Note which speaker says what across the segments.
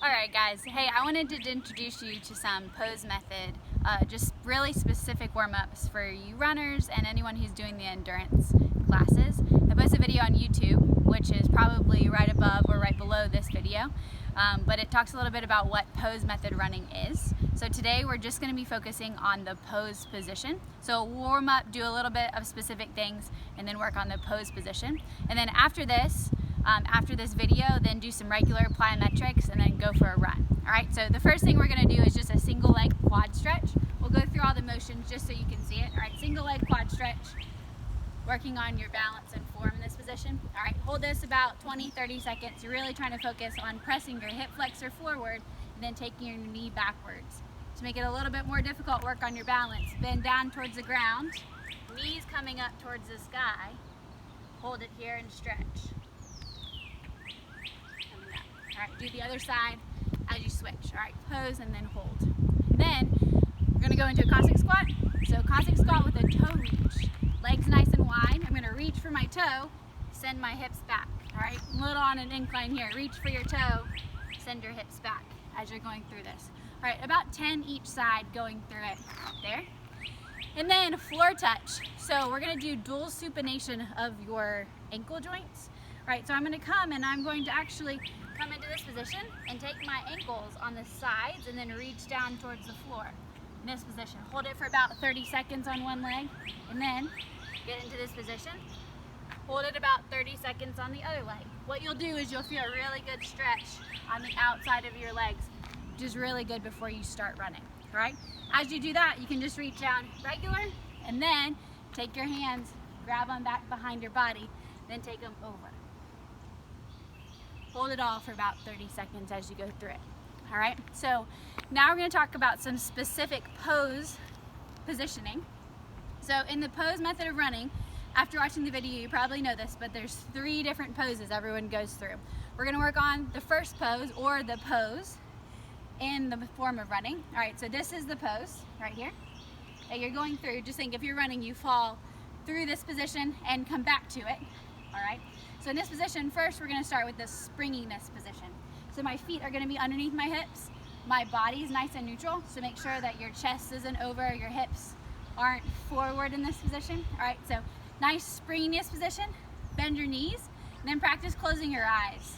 Speaker 1: Alright guys, hey, I wanted to introduce you to some pose method, just really specific warm-ups for you runners and anyone who's doing the endurance classes. I posted a video on YouTube, which is probably right above or right below this video, but it talks a little bit about what pose method running is. So today we're just going to be focusing on the pose position. So warm up, do a little bit of specific things, and then work on the pose position. And then after this video, then do some regular plyometrics and then go for a run. Alright, so the first thing we're going to do is just a single leg quad stretch. We'll go through all the motions just so you can see it. Alright, single leg quad stretch, working on your balance and form in this position. Alright, hold this about 20-30 seconds. You're really trying to focus on pressing your hip flexor forward and then taking your knee backwards. To make it a little bit more difficult, work on your balance. Bend down towards the ground, knees coming up towards the sky. Hold it here and stretch. Alright, do the other side as you switch. Alright, pose and then hold. Then we're going to go into a Cossack squat. So Cossack squat with a toe reach. Legs nice and wide. I'm going to reach for my toe, send my hips back. Alright, a little on an incline here. Reach for your toe, send your hips back as you're going through this. Alright, about 10 each side going through it. There. And then floor touch. So we're going to do dual supination of your ankle joints. Alright, so I'm going to come and I'm going to actually come into this position and take my ankles on the sides and then reach down towards the floor. In this position. Hold it for about 30 seconds on one leg and then get into this position. Hold it about 30 seconds on the other leg. What you'll do is you'll feel a really good stretch on the outside of your legs, which is really good before you start running. Alright? As you do that, you can just reach down regular and then take your hands, grab them back behind your body, then take them over. Hold it all for about 30 seconds as you go through it. Alright, so now we're going to talk about some specific pose positioning. So in the pose method of running, after watching the video you probably know this, but there's 3 different poses everyone goes through. We're going to work on the first pose or the pose in the form of running. Alright, so this is the pose right here that you're going through. Just think if you're running, you fall through this position and come back to it. Alright. So in this position, first we're going to start with the springiness position. So my feet are going to be underneath my hips. My body is nice and neutral, so make sure that your chest isn't over, your hips aren't forward in this position. Alright, so nice springiness position. Bend your knees, and then practice closing your eyes.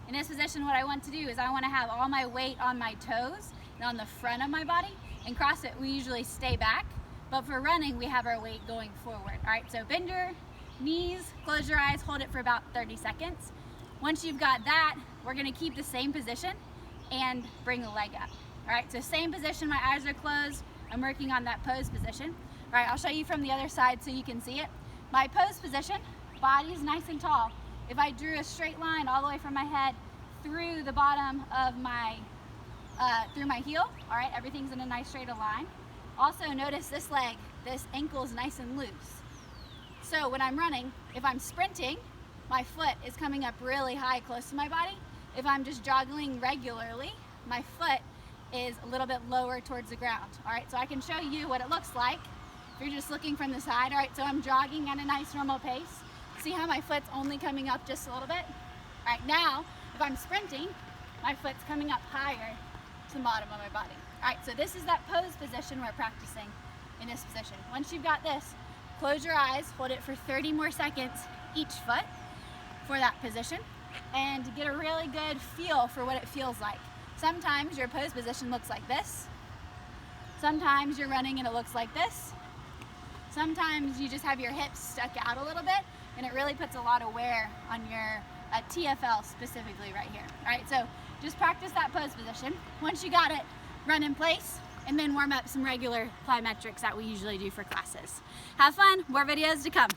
Speaker 1: In this position, what I want to do is I want to have all my weight on my toes and on the front of my body. In CrossFit, we usually stay back, but for running, we have our weight going forward. Alright, so bend your knees, close your eyes, hold it for about 30 seconds. Once you've got that, we're going to keep the same position and bring the leg up. Alright, so same position, my eyes are closed, I'm working on that pose position. Alright, I'll show you from the other side so you can see it. My pose position, body's nice and tall. If I drew a straight line all the way from my head through the bottom of my, through my heel, alright, everything's in a nice straight line. Also notice this leg, this ankle is nice and loose. So when I'm running, if I'm sprinting, my foot is coming up really high close to my body. If I'm just jogging regularly, my foot is a little bit lower towards the ground. Alright, so I can show you what it looks like if you're just looking from the side. Alright, so I'm jogging at a nice normal pace. See how my foot's only coming up just a little bit? Alright, now if I'm sprinting, my foot's coming up higher to the bottom of my body. Alright, so this is that pose position we're practicing in this position. Once you've got this, close your eyes, hold it for 30 more seconds each foot for that position and get a really good feel for what it feels like. Sometimes your pose position looks like this. Sometimes you're running and it looks like this. Sometimes you just have your hips stuck out a little bit and it really puts a lot of wear on your TFL specifically right here. Alright, so just practice that pose position. Once you got it, run in place and then warm up some regular plyometrics that we usually do for classes. Have fun, more videos to come.